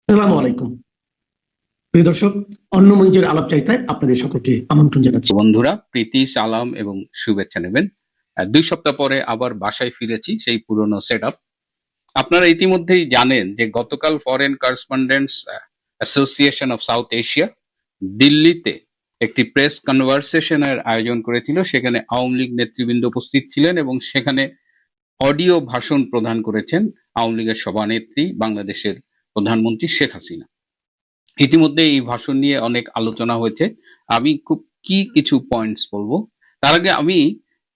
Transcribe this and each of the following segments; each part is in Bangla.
আসসালামু আলাইকুম প্রিয় দর্শক, অন্য মঞ্চের আলাপচারিতায় আপনাদের সকলকে আমন্ত্রণ জানাচ্ছি। বন্ধুরা, প্রীতি, সালাম এবং শুভেচ্ছা নেবেন। 2 সপ্তাহ পরে আবার বাসায় ফিরেছি, সেই পুরনো সেট আপ। আপনারা ইতিমধ্যেই জানেন যে গতকাল foreign correspondents association of south Asia দিল্লিতে একটি প্রেস কনভারসেশনের আয়োজন করেছিল। সেখানে আওয়ামী লীগ নেতৃবৃন্দ উপস্থিত ছিলেন এবং সেখানে অডিও ভাষণ প্রদান করেছেন আওয়ামী লীগের সভানেত্রী, বাংলাদেশের প্রধানমন্ত্রী শেখ হাসিনা। ইতিমধ্যে এই ভাষণ নিয়ে অনেক আলোচনা হয়েছে। আমি খুব কিছু পয়েন্টস বলবো। তার আগে আমি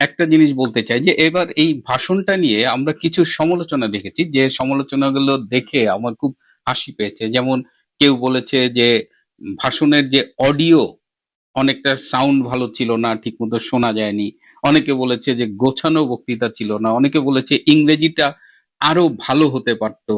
একটা জিনিস বলতে চাই যে এবার এই ভাষণটা নিয়ে আমরা কিছু সমালোচনা দেখেছি, যে সমালোচনাগুলো দেখে আমার খুব হাসি পেয়েছে। যেমন কেউ বলেছে যে ভাষণের যে অডিও, অনেকটা সাউন্ড ভালো ছিল না, ঠিকমতো শোনা যায়নি। অনেকে বলেছে যে গোছানো বক্তৃতা ছিল না, অনেকে বলেছে ইংরেজিটা আরো ভালো হতে পারতো।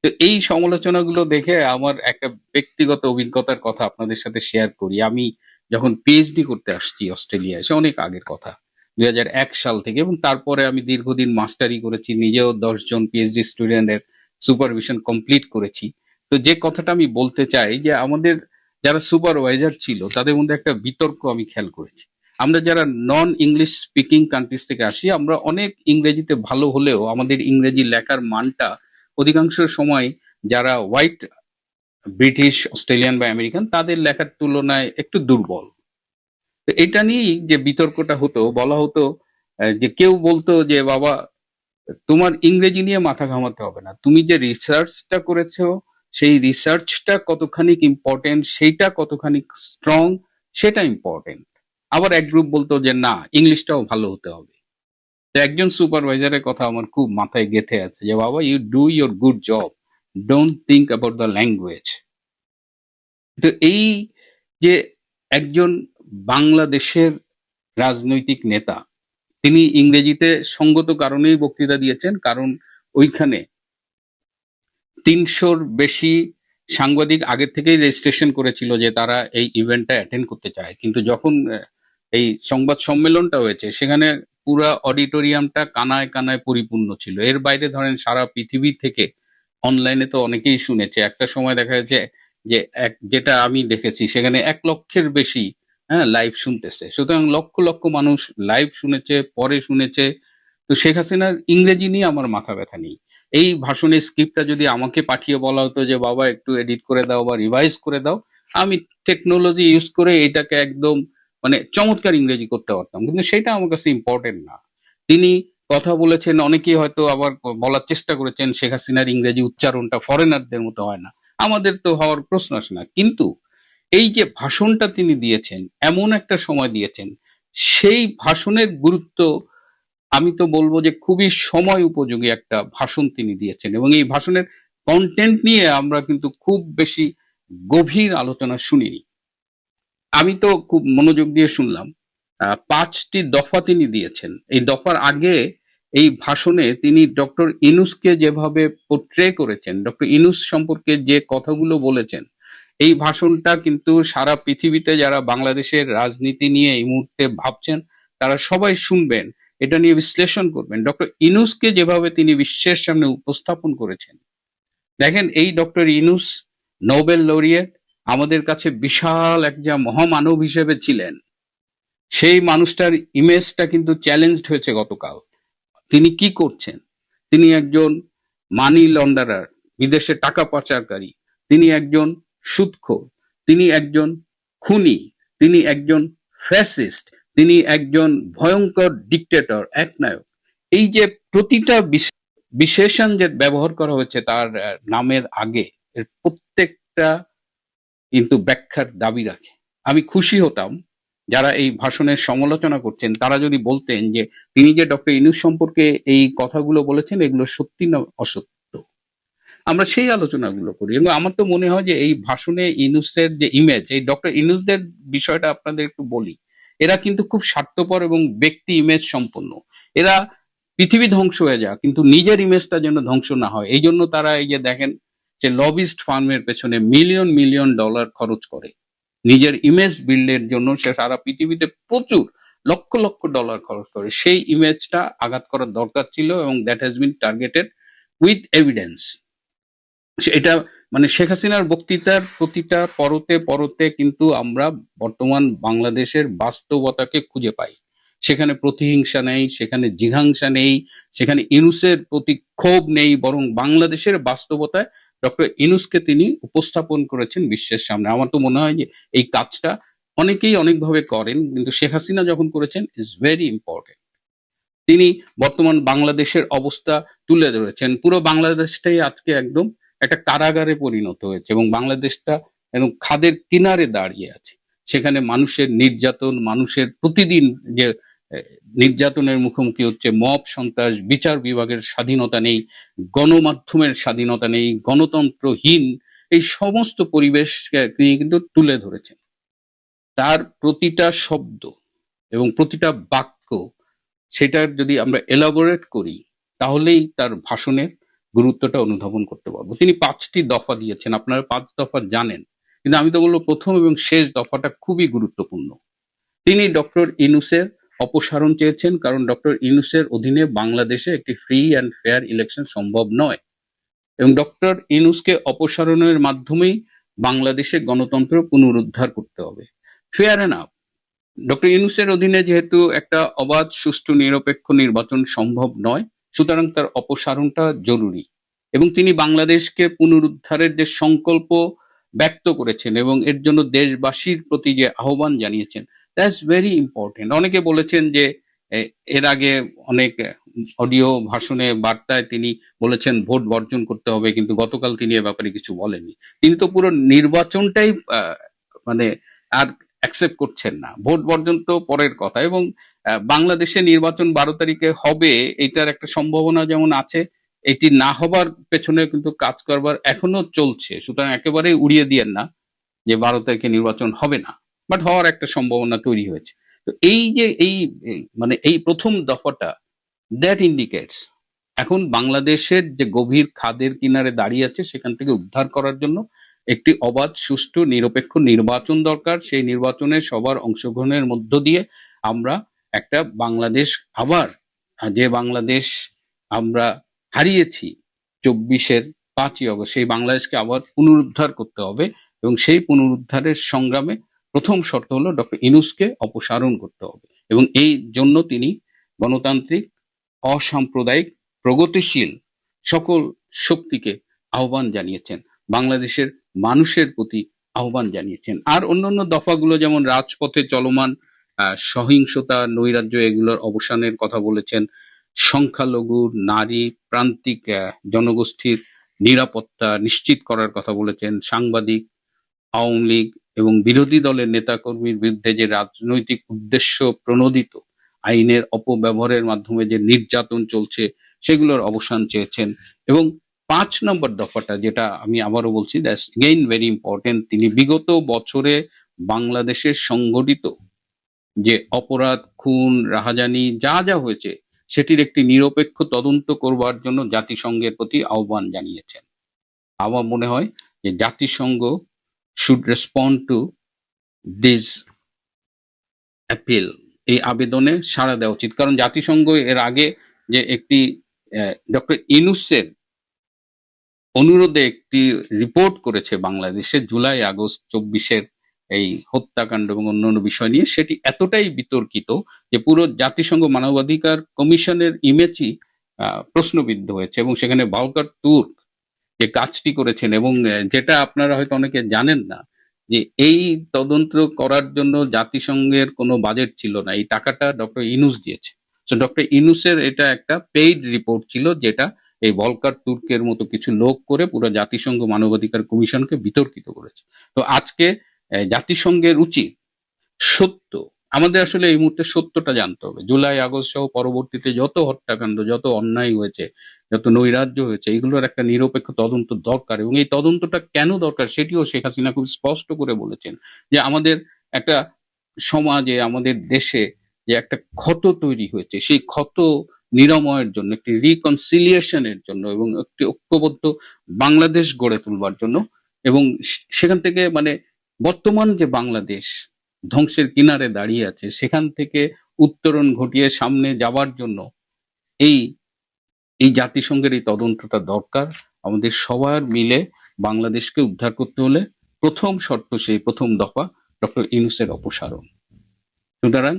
তো এই সমালোচনাগুলো দেখে আমার একটা ব্যক্তিগত অভিজ্ঞতার কথা আপনাদের সাথে শেয়ার করি। আমি যখন পিএইচডি করতে আসছি অস্ট্রেলিয়ায়, সে অনেক আগের কথা, 2001 সাল থেকে, এবং তারপরে আমি দীর্ঘদিন মাস্টারি করেছি, নিজেও 10 জন পিএইচডি স্টুডেন্টের সুপারভিশন কমপ্লিট করেছি। তো যে কথাটা আমি বলতে চাই যে আমাদের যারা সুপারভাইজার ছিল তাদের মধ্যে একটা বিতর্ক আমি খেয়াল করেছি। আমরা যারা নন ইংলিশ স্পিকিং কান্ট্রিজ থেকে আসি, আমরা অনেক ইংরেজিতে ভালো হলেও আমাদের ইংরেজি লেখার মানটা অধিকাংশ সময় যারা হোয়াইট, ব্রিটিশ, অস্ট্রেলিয়ান বা আমেরিকান, তাদের লেখার তুলনায় একটু দুর্বল। তো এটা নিয়েই যে বিতর্কটা হতো, বলা হতো যে কেউ বলতো যে বাবা, তোমার ইংরেজি নিয়ে মাথা ঘামাতে হবে না, তুমি যে রিসার্চটা করেছো সেই রিসার্চটা কতখানি ইম্পর্টেন্ট, সেইটা কতখানি স্ট্রং, সেটা ইম্পর্টেন্ট। আবার এক গ্রুপ বলতো যে না, ইংলিশটাও ভালো হতে হবে। তো একজন সুপারভাইজারের কথা আমার খুব মাথায় গেঁথে আছে যে বাবা, you do your good job, don't think about the language. তো এই যে একজন বাংলাদেশের রাজনৈতিক নেতা, তিনি ইংরেজিতে সঙ্গত কারণেই বক্তৃতা দিয়েছেন, কারণ ওইখানে 300-র বেশি সাংবাদিক আগের থেকেই রেজিস্ট্রেশন করেছিল যে তারা এই ইভেন্টটা অ্যাটেন্ড করতে চায়। কিন্তু যখন এই সংবাদ সম্মেলনটা হয়েছে, সেখানে পুরা অডিটোরিয়ামটা কানায় কানায় পরিপূর্ণ ছিল। এর বাইরে ধরেন সারা পৃথিবী থেকে অনলাইনে তো অনেকেই শুনেছে। একটা সময় দেখা যাচ্ছে যে যেটা আমি দেখেছি, সেখানে 1 লক্ষের বেশি লাইভ শুনতেছে। সুতরাং লক্ষ লক্ষ মানুষ লাইভ শুনেছে, পরে শুনেছে। তো শেখ হাসিনার ইংরেজি নিয়ে আমার মাথা ব্যথা নেই। এই ভাষণের স্ক্রিপ্টটা যদি আমাকে পাঠিয়ে বলা হতো যে বাবা একটু এডিট করে দাও বা রিভাইজ করে দাও, আমি টেকনোলজি ইউজ করে এটাকে একদম মানে চমৎকার ইংরেজি করতে পারতাম। কিন্তু সেটা আমার কাছে ইম্পর্টেন্ট না। তিনি কথা বলেছেন, অনেকেই হয়তো আবার বলার চেষ্টা করেছেন শেখ হাসিনার ইংরেজি উচ্চারণটা ফরেনারদের মতো হয় না। আমাদের তো হওয়ার প্রশ্ন আসে না। কিন্তু এই যে ভাষণটা তিনি দিয়েছেন, এমন একটা সময় দিয়েছেন, সেই ভাষণের গুরুত্ব, আমি তো বলবো যে খুবই সময় উপযোগী একটা ভাষণ তিনি দিয়েছেন। এবং এই ভাষণের কন্টেন্ট নিয়ে আমরা কিন্তু খুব বেশি গভীর আলোচনা শুনিনি। আমি তো খুব মনোযোগ দিয়ে শুনলাম। 5টি দফা তিনি দিয়েছেন। এই দফার আগে এই ভাষণে তিনি ডক্টর ইনুসকে যেভাবে পোট্রে করেছেন, ডক্টর ইনুস সম্পর্কে যে কথাগুলো বলেছেন, এই ভাষণটা কিন্তু সারা পৃথিবীতে যারা বাংলাদেশের রাজনীতি নিয়ে এই মুহূর্তে ভাবছেন, তারা সবাই শুনবেন, এটা নিয়ে বিশ্লেষণ করবেন। ডক্টর ইনুসকে যেভাবে তিনি বিশ্বের সামনে উপস্থাপন করেছেন, দেখেন এই ডক্টর ইনুস নোবেল লরিয়েট, আমাদের কাছে বিশাল একটা মহামানব হিসেবে ছিলেন। সেই মানুষটার ইমেজটা কিন্তু চ্যালেঞ্জড হয়েছে গতকাল। তিনি কি করছেন? তিনি একজন মানি লন্ডারার, বিদেশে টাকা পাচারকারী, তিনি একজন সুদখোর, তিনি একজন খুনি, তিনি একজন ফ্যাসিস্ট, তিনি একজন ভয়ঙ্কর ডিক্টেটর, একনায়ক। এই যে প্রতিটা বিশেষণ যে ব্যবহার করা হয়েছে তার নামের আগে, এর প্রত্যেকটা কিন্তু ব্যাখ্যার দাবি রাখে। আমি খুশি হতাম যারা এই ভাষণের সমালোচনা করছেন তারা যদি বলতেন যে তিনি যে ডক্টর ইউনূস সম্পর্কে এই কথাগুলো বলেছেন, এগুলো সত্যি না অসত্য। আমরা সেই আলোচনাগুলো করি। এবং আমার তো মনে হয় যে এই ভাষণে ইউনূসের যে ইমেজ, এই ডক্টর ইউনূসদের বিষয়টা আপনাদের একটু বলি। এরা কিন্তু খুব স্বার্থপর এবং ব্যক্তি ইমেজ সম্পন্ন। এরা পৃথিবী ধ্বংস হয়ে যাক, কিন্তু নিজের ইমেজটা যেন ধ্বংস না হয়, এই জন্য তারা এই যে দেখেন যে লবিস্ট ফার্মের পেছনে মিলিয়ন মিলিয়ন ডলার খরচ করে নিজের ইমেজ বিল্ডের জন্য। সে সারা পৃথিবীতে প্রচুর লক্ষ লক্ষ ডলার খরচ করে। সেই ইমেজটা আঘাত করার দরকার ছিল এবং that has been targeted with evidence. এটা মানে শেখ হাসিনার বক্তৃতার প্রতিটা পরতে পরতে কিন্তু আমরা বর্তমান বাংলাদেশের বাস্তবতাকে খুঁজে পাই। সেখানে প্রতিহিংসা নেই, সেখানে জিঘাংসা নেই, সেখানে ইনুসের প্রতি ক্ষোভ নেই, বরং বাংলাদেশের বাস্তবতায় ডক্টর ইনুসকে তিনি উপস্থাপন করেছেন বিশ্বের সামনে। আমার তো মনে হয় যে এই কাজটা অনেকেই অনেকভাবে করেন, কিন্তু শেখ হাসিনা যখন করেছেন ইজ ভেরি ইম্পর্টেন্ট। তিনি বর্তমান বাংলাদেশের অবস্থা তুলে ধরেছেন। পুরো বাংলাদেশটাই আজকে একদম একটা কারাগারে পরিণত হয়েছে এবং বাংলাদেশটা একদম খাদের কিনারে দাঁড়িয়ে আছে। সেখানে মানুষের নির্যাতন, মানুষের প্রতিদিন যে নির্যাতনের মুখোমুখি হচ্ছে, মব সন্ত্রাস, বিচার বিভাগের স্বাধীনতা নেই, গণমাধ্যমের স্বাধীনতা নেই, গণতন্ত্রহীন এই সমস্ত পরিবেশকে তিনি কিন্তু তুলে ধরেছেন। তার প্রতিটা শব্দ এবং প্রতিটা বাক্য, সেটার যদি আমরা এলাবোরেট করি তাহলেই তার ভাষণের গুরুত্বটা অনুধাবন করতে পারবো। তিনি 5টি দফা দিয়েছেন, আপনারা 5 দফা জানেন, কিন্তু আমি তো বলবো প্রথম এবং শেষ দফাটা খুবই গুরুত্বপূর্ণ। তিনি ডক্টর ইনুসের অপসারণ চেয়েছেন, কারণ ডক্টর ইনুসের অধীনে বাংলাদেশে একটি ফ্রি অ্যান্ড ফেয়ার ইলেকশন সম্ভব নয় এবং ডক্টর ইনুসকে অপসারণের মাধ্যমেই বাংলাদেশে গণতন্ত্র পুনরুদ্ধার করতে হবে। ফেয়ার এনাফ, ডক্টর ইউনূসের অধীনে যেহেতু একটা অবাধ, সুষ্ঠু, নিরপেক্ষ নির্বাচন সম্ভব নয়, সুতরাং তার অপসারণটা জরুরি। এবং তিনি বাংলাদেশকে পুনরুদ্ধারের যে সংকল্প ব্যক্ত করেছেন এবং এর জন্য দেশবাসীর প্রতি যে আহ্বান জানিয়েছেন, দ্যাটস ভেরি ইম্পর্টেন্ট। অনেকে বলেছেন যে এর আগে অনেক অডিও ভাষণে, বার্তায় তিনি বলেছেন ভোট বর্জন করতে হবে, কিন্তু গতকাল তিনি এ ব্যাপারে কিছু বলেননি। তিনি তো পুরো নির্বাচনটাই মানে আর অ্যাকসেপ্ট করছেন না। ভোট বর্জন তো পরের কথা। এবং বাংলাদেশে নির্বাচন 12 তারিখে হবে, এটার একটা সম্ভাবনা যেমন আছে, এটি না হবার পেছনে কিন্তু কাজ করবার এখনো চলছে। সুতরাং একেবারেই উড়িয়ে দিয়েন না যে 12 তারিখে নির্বাচন হবে না, বাট হওয়ার একটা সম্ভাবনা তৈরি হয়েছে। তো এই যে মানে এই প্রথম দফাটা, দ্যাট ইন্ডিকেটস এখন বাংলাদেশের যে গভীর খাদের কিনারে দাঁড়িয়ে আছে, সেখান থেকে উদ্ধার করার জন্য একটি অবাধ, সুষ্ঠু, নিরপেক্ষ নির্বাচন দরকার। সেই নির্বাচনে সবার অংশগ্রহণের মধ্য দিয়ে আমরা একটা বাংলাদেশ, আবার যে বাংলাদেশ আমরা হারিয়েছি 24-এর 5ই অগস্ট, সেই বাংলাদেশকে আবার পুনরুদ্ধার করতে হবে। এবং সেই পুনরুদ্ধারের সংগ্রামে প্রথম শর্ত হলো ডক্টর ইউনূসকে অপসারণ করতে হবে এবং এই জন্য তিনি গণতান্ত্রিক, অসাম্প্রদায়িক, প্রগতিশীল সকল শক্তিকে আহ্বান জানিয়েছেন, বাংলাদেশের মানুষের প্রতি আহ্বান জানিয়েছেন। আর অন্যান্য দফাগুলো যেমন রাজপথে চলমান সহিংসতা, নৈরাজ্য, এগুলোর অবসানের কথা বলেছেন, সংখ্যালঘু, নারী, প্রান্তিক জনগোষ্ঠীর নিরাপত্তা নিশ্চিত করার কথা বলেছেন, সাংবাদিক, আওয়ামী লীগ এবং বিরোধী দলের নেতাকর্মীর বিরুদ্ধে যে রাজনৈতিক উদ্দেশ্য প্রণোদিত আইনের অপব্যবহারের মাধ্যমে যে নির্যাতন চলছে, সেগুলোর অবসান চেয়েছেন। এবং 5 নম্বর দফাটা, যেটা আমি আবারও বলছি, দ্যাটস এগেইন ভেরি ইম্পর্টেন্ট, তিনি বিগত বছরে বাংলাদেশের সংঘটিত যে অপরাধ, খুন, রাহাজানি যা যা হয়েছে, সেটির একটি নিরপেক্ষ তদন্ত করবার জন্য জাতিসংঘের প্রতি আহ্বান জানিয়েছেন। আমার মনে হয় যে জাতিসংঘ should respond to this appeal, এই আবেদনে সাড়া দেওয়া উচিত। কারণ জাতিসংঘ এর আগে যে একটি ডক্টর ইউনূসের অনুরোধে একটি রিপোর্ট করেছে বাংলাদেশে জুলাই আগস্ট 24-এর এই হত্যাকাণ্ড এবং অন্যান্য বিষয় নিয়ে, সেটি এতটাই বিতর্কিত যে পুরো জাতিসংঘ মানবাধিকার কমিশনের ইমেজই প্রশ্নবিদ্ধ হয়েছে। এবং সেখানে ভলকার তুর্ক যে কাজটি করেছেন, এবং যেটা আপনারা হয়তো অনেকে জানেন না, যে এই তদন্ত করার জন্য জাতিসংঘের কোনো বাজেট ছিল না, এই টাকাটা ডক্টর ইউনূস দিয়েছে। তো ডক্টর ইউনূসের এটা একটা পেইড রিপোর্ট ছিল, যেটা এই ভলকার তুর্কের মতো কিছু লোক করে পুরো জাতিসংঘ মানবাধিকার কমিশনকে বিতর্কিত করেছে। তো আজকে জাতিসংঘের উচিত সত্য, আমাদের আসলে এই মুহূর্তে সত্যটা জানতে হবে। জুলাই আগস্ট সহ পরবর্তীতে যত হত্যাকাণ্ড, যত অন্যায় হয়েছে, যত নৈরাজ্য হয়েছে, এগুলোর একটা নিরপেক্ষ তদন্ত দরকার। এবং এই তদন্তটা কেন দরকার সেটিও শেখ হাসিনা খুব স্পষ্ট করে বলেছেন, যে আমাদের একটা সমাজে, আমাদের দেশে যে একটা ক্ষত তৈরি হয়েছে, সেই ক্ষত নিরাময়ের জন্য, একটি রিকনসিলিয়েশনের জন্য এবং একটি ঐক্যবদ্ধ বাংলাদেশ গড়ে তুলবার জন্য, এবং সেখান থেকে মানে বর্তমান যে বাংলাদেশ ধ্বংসের কিনারে দাঁড়িয়ে আছে, সেখান থেকে উত্তরণ ঘটিয়ে সামনে যাবার জন্য এই এই জাতিসংঘের এই তদন্তটা দরকার। আমাদের সবার মিলে বাংলাদেশকে উদ্ধার করতে হলে প্রথম শর্ত, সেই প্রথম দফা ডক্টর ইউনূসের অপসারণ। সুতরাং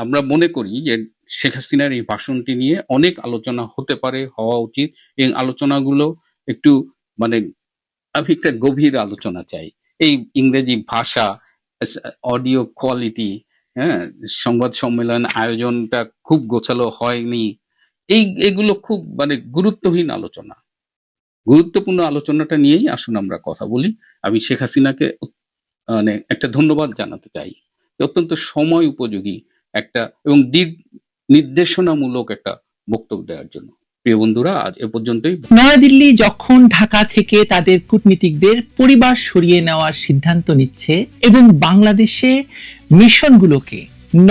আমরা মনে করি যে শেখ হাসিনার এই ভাষণটি নিয়ে অনেক আলোচনা হতে পারে, হওয়া উচিত, এবং আলোচনাগুলো একটু মানে আমি একটা গভীর আলোচনা চাই। এই ইংরেজি ভাষা, অডিও কোয়ালিটি, হ্যাঁ, সংবাদ সম্মেলন আয়োজনটা খুব গোছালো হয়নি, এগুলো খুব মানে গুরুত্বহীন আলোচনা। গুরুত্বপূর্ণ আলোচনাটা নিয়েই আসুন আমরা কথা বলি। আমি শেখ হাসিনাকে মানে একটা ধন্যবাদ জানাতে চাই, অত্যন্ত সময় উপযোগী একটা এবং দিক নির্দেশনামূলক একটা বক্তব্য দেওয়ার জন্য। প্রিয় বন্ধুরা, আজ এ পর্যন্তই। নয়াদিল্লি যখন ঢাকা থেকে তাদের কূটনীতিকদের পরিবার সরিয়ে নেওয়ার সিদ্ধান্ত নিচ্ছে এবং বাংলাদেশে মিশনগুলোকে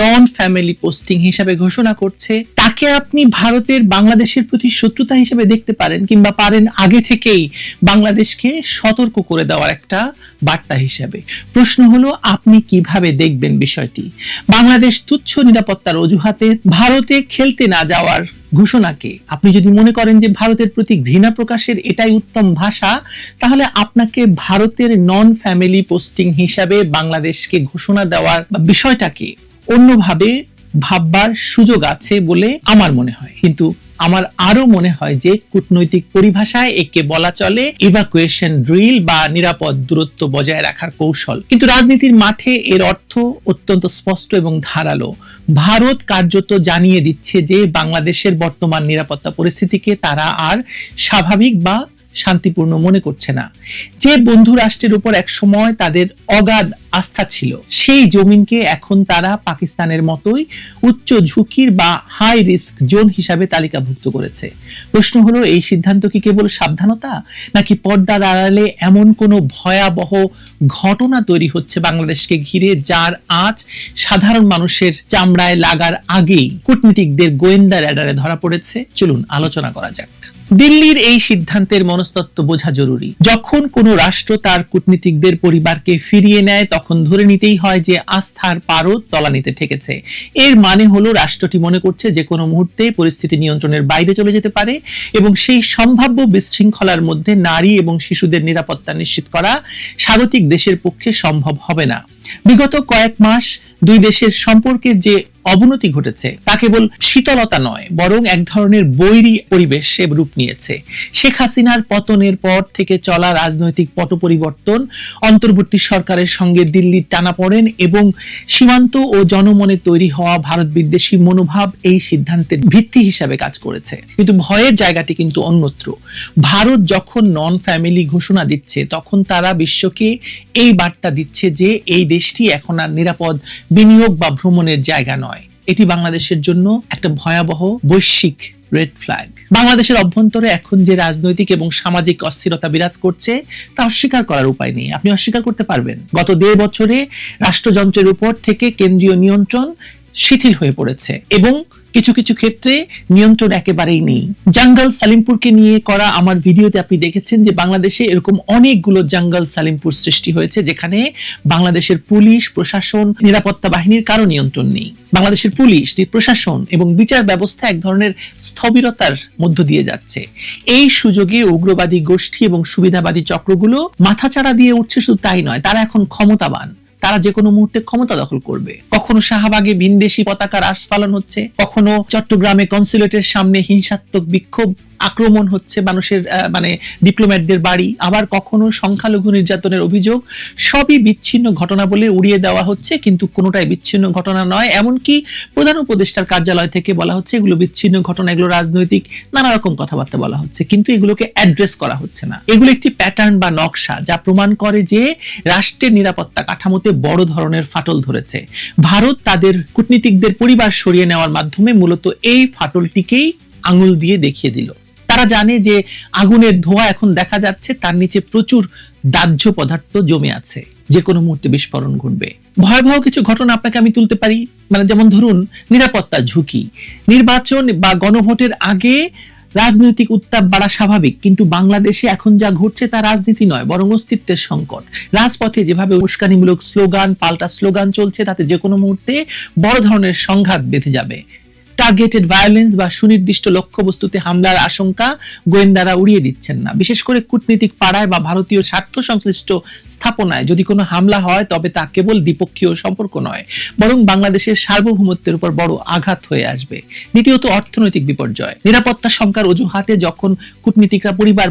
নন ফ্যামিলি পোস্টিং হিসাবে ঘোষণা করছে, তাকে আপনি ভারতের বাংলাদেশের প্রতি শত্রুতা হিসেবে দেখতে পারেন, কিংবা পারেন আগে থেকেই বাংলাদেশকে সতর্ক করে দেওয়ার একটা বার্তা হিসেবে। প্রশ্ন হলো, আপনি কিভাবে দেখবেন বিষয়টি? বাংলাদেশ তুচ্ছ নিরাপত্তার অজুহাতে ভারতে খেলতে না যাওয়ার ঘোষণাকে আপনি যদি মনে করেন যে ভারতের প্রতি ঘৃণা প্রকাশের এটাই উত্তম ভাষা, তাহলে আপনাকে ভারতের নন ফ্যামিলি পোস্টিং হিসাবে বাংলাদেশকে ঘোষণা দেওয়ার বিষয়টাকে অন্যভাবে ভাববার সুযোগ আছে বলে আমার মনে হয়। কিন্তু আমার আরো মনে হয় যে কূটনৈতিক পরিভাষায় একে বলা চলে ইভাকুয়েশন ড্রিল বা নিরাপদ দূরত্ব বজায় রাখার কৌশল। কিন্তু রাজনীতির মাঠে এর অর্থ অত্যন্ত স্পষ্ট এবং ধারালো। ভারত কার্যত জানিয়ে দিচ্ছে যে বাংলাদেশের বর্তমান নিরাপত্তা পরিস্থিতিকে তারা আর স্বাভাবিক বা শান্তিপূর্ণ মনে করছে না। যে বন্ধু রাষ্ট্রের উপর এক সময় তাদের অগাধ আস্থা ছিল, সেই জমিনকে এখন তারা পাকিস্তানের মতোই উচ্চ ঝুঁকির বা হাই রিস্ক জোন হিসাবে তালিকাভুক্ত করেছে। প্রশ্ন হলো, এই সিদ্ধান্ত কি কেবল সাবধানতা, নাকি পর্দার আড়ালে এমন কোনো ভয়াবহ ঘটনা তৈরি হচ্ছে বাংলাদেশকে ঘিরে, যার আঁচ সাধারণ মানুষের চামড়ায় লাগার আগেই কূটনীতিকদের গোয়েন্দা র্যাডারে ধরা পড়েছে? চলুন আলোচনা করা যাক। দিল্লির এই সিদ্ধান্তের মনস্তত্ত্ব বোঝা জরুরি। যখন কোনো রাষ্ট্র তার কূটনীতিকদের পরিবারকে ফিরিয়ে নেয়, তখন ধরে নিতেই হয় যে আস্থার পারদ তলানিতে ঠেকেছে। এর মানে হলো রাষ্ট্রটি মনে করছে যে কোনো মুহূর্তে পরিস্থিতি নিয়ন্ত্রণের বাইরে চলে যেতে পারে এবং সেই সম্ভাব্য বিশৃঙ্খলার মধ্যে নারী এবং শিশুদের নিরাপত্তা নিশ্চিত করা স্বাগতিক দেশের পক্ষে সম্ভব হবে না। বিগত কয়েক মাস দুই দেশের সম্পর্কের যে অবনতি ঘটেছে তা কেবল শীতলতা নয়, বরং এক ধরনের বৈরী পরিবেশে রূপ নিয়েছে। শেখ হাসিনার পতনের পর থেকে চলা রাজনৈতিক পট পরিবর্তন, অন্তর্বর্তী সরকারের সঙ্গে দিল্লির টানাপোড়েন এবং সীমান্ত ও জনমনে তৈরি হওয়া ভারত বিদ্বেষী মনোভাব এই সিদ্ধান্তের ভিত্তি হিসাবে কাজ করেছে। কিন্তু ভয়ের জায়গাটি কিন্তু অন্যত্র। ভারত যখন নন ফ্যামিলি ঘোষণা দিচ্ছে, তখন তারা বিশ্বকে এই বার্তা দিচ্ছে যে এই দেশটি এখন আর নিরাপদ বিনিয়োগ বা ভ্রমণের জায়গা নয়। এটি বাংলাদেশের জন্য একটা ভয়াবহ বৈশ্বিক রেড ফ্ল্যাগ। বাংলাদেশের অভ্যন্তরে এখন যে রাজনৈতিক এবং সামাজিক অস্থিরতা বিরাজ করছে তা অস্বীকার করার উপায় নেই। আপনি অস্বীকার করতে পারবেন, গত 1.5 বছরে রাষ্ট্রযন্ত্রের উপর থেকে কেন্দ্রীয় নিয়ন্ত্রণ শিথিল হয়ে পড়েছে এবং কিছু কিছু ক্ষেত্রে নিয়ন্ত্রণ একেবারেই নেই। জঙ্গল সালিমপুরকে নিয়ে করা আমার ভিডিওতে আপনি দেখেছেন যে বাংলাদেশে এরকম অনেকগুলো জঙ্গল সালিমপুর সৃষ্টি হয়েছে, যেখানে বাংলাদেশের পুলিশ প্রশাসন, নিরাপত্তা বাহিনীর কারো নিয়ন্ত্রণ নেই। বাংলাদেশের পুলিশ, প্রশাসন এবং বিচার ব্যবস্থা এক ধরনের স্থবিরতার মধ্য দিয়ে যাচ্ছে। এই সুযোগে উগ্রবাদী গোষ্ঠী এবং সুবিধাবাদী চক্রগুলো মাথাচাড়া দিয়ে উঠছে। শুধু তাই নয়, তারা এখন ক্ষমতাবান, তারা যে কোনো মুহূর্তে ক্ষমতা দখল করবে। কখনো শাহবাগে ভিনদেশি পতাকার আস্ফালন হচ্ছে, কখনো চট্টগ্রামে কনসুলেটের সামনে হিংসাত্মক বিক্ষোভ, আক্রমণ হচ্ছে মানুষের ডিপ্লোম্যাটদের বাড়ি, আবার কখনো সংখ্যালঘু নির্যাতনের অভিযোগ। সবই বিচ্ছিন্ন ঘটনা বলে উড়িয়ে দেওয়া হচ্ছে, কিন্তু কোনোটাই বিচ্ছিন্ন ঘটনা নয়। এমনকি প্রধান উপদেষ্টার কার্যালয় থেকে বলা হচ্ছে এগুলো বিচ্ছিন্ন ঘটনা, এগুলো রাজনৈতিক, নানা রকম কথাবার্তা বলা হচ্ছে, কিন্তু এগুলোকে অ্যাড্রেস করা হচ্ছে না। এগুলো একটি প্যাটার্ন বা নকশা, যা প্রমাণ করে যে রাষ্ট্রের নিরাপত্তা কাঠামোতে বড় ধরনের ফাটল ধরেছে। ভারত তাদের কূটনীতিকদের পরিবার সরিয়ে নেওয়ার মাধ্যমে মূলত এই ফাটলটিকেই আঙুল দিয়ে দেখিয়ে দিল। তারা জানে যে আগুনের ধোঁয়া এখন দেখা যাচ্ছে, তার নিচে প্রচুর দাহ্য পদার্থ জমে আছে, যে কোনো মুহূর্তে বিস্ফোরণ ঘটবে। ভয়াবহ কিছু ঘটনা আপনাকে আমি তুলতে পারি, যেমন ধরুন নিরাপত্তা ঝুঁকি। নির্বাচন বা গণভোটের আগে রাজনৈতিক উত্তাপ বাড়া স্বাভাবিক, কিন্তু বাংলাদেশে এখন যা ঘটছে তা রাজনীতি নয়, বরং অস্তিত্বের সংকট। রাজপথে যেভাবে উস্কানিমূলক স্লোগান, পাল্টা স্লোগান চলছে, তাতে যে কোনো মুহূর্তে বড় ধরনের সংঘাত বেঁধে যাবে। টার্গেটেড ভায়োলেন্স বা সুনির্দিষ্ট লক্ষ্যবস্তুতে হামলার আশঙ্কা গোয়েন্দারা উড়িয়ে দিচ্ছেন না। বিশেষ করে কূটনীতিক পাড়ায় বা ভারতীয় স্বার্থ সংশ্লিষ্ট স্থাপনায় যদি কোনো হামলা হয় তবে তা কেবল দ্বিপক্ষীয় সম্পর্ক নয়, বরং বাংলাদেশের সার্বভৌমত্বের উপর বড় আঘাত হয়ে আসবে। দ্বিতীয়ত অর্থনৈতিক বিপর্যয়। নিরাপত্তা শঙ্কার অজুহাতে যখন কূটনীতিকরা পরিবার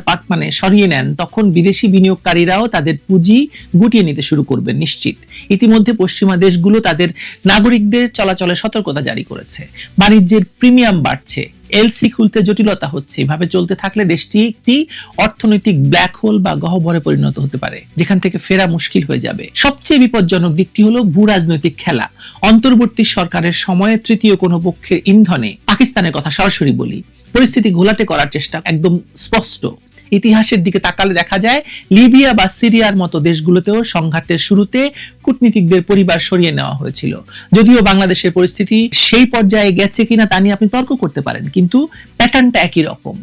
সরিয়ে নেন, তখন বিদেশি বিনিয়োগকারীরাও তাদের পুঁজি গুটিয়ে নিতে শুরু করবেন নিশ্চিত। ইতিমধ্যে পশ্চিমা দেশগুলো তাদের নাগরিকদের চলাচলে সতর্কতা জারি করেছে। বাণিজ্যের প্রিমিয়াম বাড়ছে, এলসি খুলতে জটিলতা হচ্ছে। এভাবে চলতে থাকলে দেশটি একটি অর্থনৈতিক ব্ল্যাক হোল বা গহ্বরে পরিণত হতে পারে, যেখান থেকে ফেরা মুশকিল হয়ে যাবে। সবচেয়ে বিপজ্জনক দিকটি হলো ভূ রাজনৈতিক খেলা। অন্তর্বর্তী সরকারের সময়ে তৃতীয় কোনো পক্ষের ইন্ধনে পাকিস্তানের কথা সরাসরি বলি, পরিস্থিতি ঘোলাটে করার চেষ্টা একদম স্পষ্ট। ইতিহাসের দিকে তাকালে দেখা যায় লিবিয়া বা সিরিয়ার মতো দেশগুলোতেও সংঘাতের শুরুতে কূটনীতিকদের পরিবার সরিয়ে নেওয়া হয়েছিল। যদিও বাংলাদেশের পরিস্থিতি সেই পর্যায়ে গেছে কিনা তা নিয়ে আপনি তর্ক করতে পারেন, কিন্তু প্যাটার্নটা একই রকম।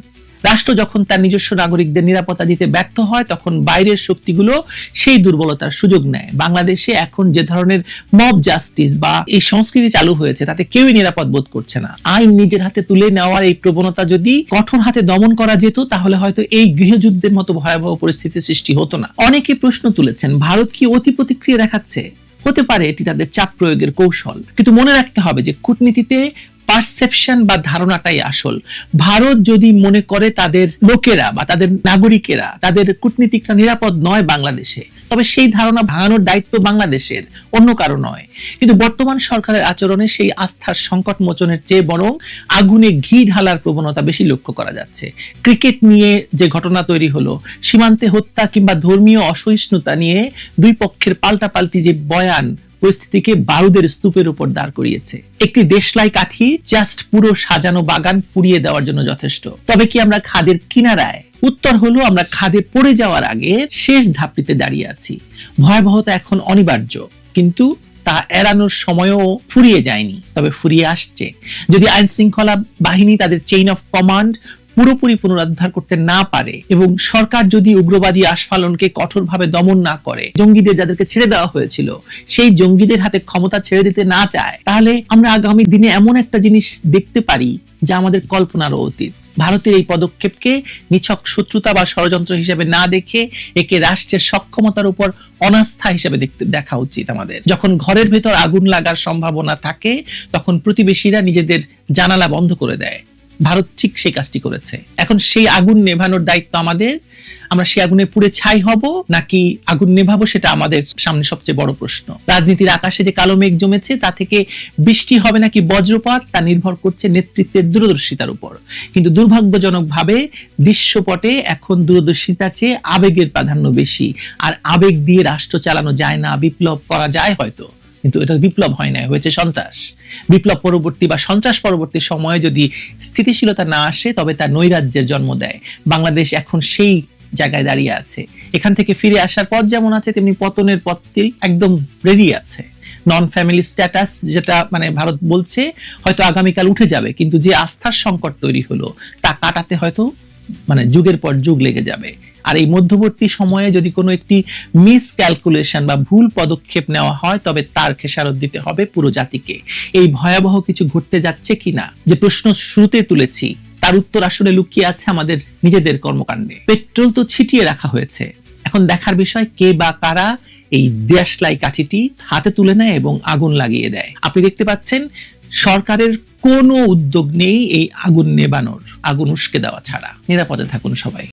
রাষ্ট্র যখন তার নিজস্ব নাগরিকদের নিরাপত্তা দিতে ব্যর্থ হয়, তখন বাইরের শক্তিগুলো সেই দুর্বলতার সুযোগ নেয়। বাংলাদেশে এখন যে ধরনের মব জাস্টিস বা এই সংস্কৃতি চালু হয়েছে, তাতে কেউই নিরাপদ বোধ করছে না। আইন নিজের হাতে তুলে নেওয়ার এই প্রবণতা যদি কঠোর হাতে দমন করা যেত, তাহলে হয়তো এই গৃহযুদ্ধের মতো ভয়াবহ পরিস্থিতির সৃষ্টি হতো না। অনেকে প্রশ্ন তুলেছেন, ভারত কি অতি প্রতিক্রিয়া দেখাচ্ছে? হতে পারে এটি তাদের চাপ প্রয়োগের কৌশল, কিন্তু মনে রাখতে হবে যে কূটনীতিতে পারসেপশন বা ধারণাটাই আসল। ভারত যদি মনে করে তাদের লোকেরা বা তাদের নাগরিকেরা, তাদের কূটনীতিকরা নিরাপদ নয় বাংলাদেশে, তবে সেই ধারণা ভাঙানোর দায়িত্ব বাংলাদেশের, অন্য কারো নয়। কিন্তু বর্তমান সরকারের আচরণে সেই আস্থার সংকট মোচনের চেয়ে বরং আগুনে ঘি ঢালার প্রবণতা বেশি লক্ষ্য করা যাচ্ছে। ক্রিকেট নিয়ে যে ঘটনা তৈরি হলো, সীমান্তে হত্যা কিংবা ধর্মীয় অসহিষ্ণুতা নিয়ে দুই পক্ষের পাল্টাপাল্টি যে বয়ান পরিস্থিতিকে বারুদের স্তূপের উপর দাঁড় করিয়েছে। একটি দেশলাই কাঠি জাস্ট পুরো সাজানো বাগান পুড়িয়ে দেওয়ার জন্য যথেষ্ট। তবে কি আমরা খাদের কিনারায়? উত্তর হলো আমরা খাদে পড়ে যাওয়ার আগে শেষ ধাপটিতে দাঁড়িয়ে আছি। ভয়াবহতা এখন অনিবার্য, কিন্তু তা এড়ানোর সময়ও ফুরিয়ে যায়নি, তবে ফুরিয়ে আসছে। যদি আইন শৃঙ্খলা বাহিনী তাদের চেইন অফ কমান্ড পুরোপুরি পুনরুদ্ধার করতে না পারে এবং সরকার যদি উগ্রবাদী আস্ফালনকে কঠোরভাবে দমন না করে, জঙ্গিদের যাদেরকে ছেড়ে দেওয়া হয়েছিল সেই জঙ্গিদের হাতে ক্ষমতা ছেড়ে দিতে না চায়, তাহলে আমরা আগামী দিনে এমন একটা জিনিস দেখতে পারি যা আমাদের কল্পনারও অতীত। ভারতের এই পদক্ষেপকে নিছক শত্রুতা বা ষড়যন্ত্র হিসেবে না দেখে একে রাষ্ট্রের সক্ষমতার উপর অনাস্থা হিসেবে দেখা উচিত আমাদের। যখন ঘরের ভেতর আগুন লাগার সম্ভাবনা থাকে, তখন প্রতিবেশীরা নিজেদের জানালা বন্ধ করে দেয়। ভারত ঠিক সেই কাজটি করেছে। এখন সেই আগুন নেভানোর দায়িত্ব আমাদের। আমরা সেই আগুনে পুড়ে ছাই হব নাকি আগুন নেভাবো, সেটা আমাদের সামনে সবচেয়ে বড় প্রশ্ন। রাজনীতির আকাশে যে কালো মেঘ জমেছে, তা থেকে বৃষ্টি হবে নাকি বজ্রপাত, তা নির্ভর করছে নেতৃত্বের দূরদর্শিতার উপর। কিন্তু দুর্ভাগ্যজনকভাবে দৃশ্যপটে এখন দূরদর্শিতার চেয়ে আবেগের প্রাধান্য বেশি। আর আবেগ দিয়ে রাষ্ট্র চালানো যায় না। বিপ্লব করা যায় হয়তো, কিন্তু এটা বিপ্লব হয় না, হয়েছে সন্ত্রাস। বিপ্লব পরবর্তী বা সন্ত্রাস পরবর্তী সময়ে যদি স্থিতিশীলতা না আসে, তবে তা নৈরাজ্যের জন্ম দেয়। বাংলাদেশ এখন সেই জায়গায় দাঁড়িয়ে আছে। এখান থেকে ফিরে আসার পথ যেমন আছে, তেমনি পতনের পথটি একদম রেডি আছে। নন ফ্যামিলি স্ট্যাটাস যেটা ভারত বলছে হয়তো আগামীকাল উঠে যাবে, কিন্তু যে আস্থার সংকট তৈরি হলো তা কাটাতে হয়তো যুগের পর যুগ লেগে যাবে। আর এই মধ্যবর্তী সময়ে যদি কোনো একটি মিস ক্যালকুলেশন বা ভুল পদক্ষেপ নেওয়া হয়, তবে তার খেসারত দিতে হবে পুরো জাতিকে। এই ভয়াবহ কিছু ঘটতে যাচ্ছে কিনা, যে প্রশ্ন শুরুতে তুলেছি, তার উত্তর আসলে লুকিয়ে আছে আমাদের নিজেদের কর্মকাণ্ডে। পেট্রোল তো ছিটিয়ে রাখা হয়েছে, এখন দেখার বিষয় কে বা কারা এই দেশলাই কাঠিটি হাতে তুলে নেয় এবং আগুন লাগিয়ে দেয়। আপনি দেখতে পাচ্ছেন সরকারের কোনো উদ্যোগ নেই এই আগুন নেভানোর, আগুন উস্কে দেওয়া ছাড়া। নিরাপদে থাকুন সবাই।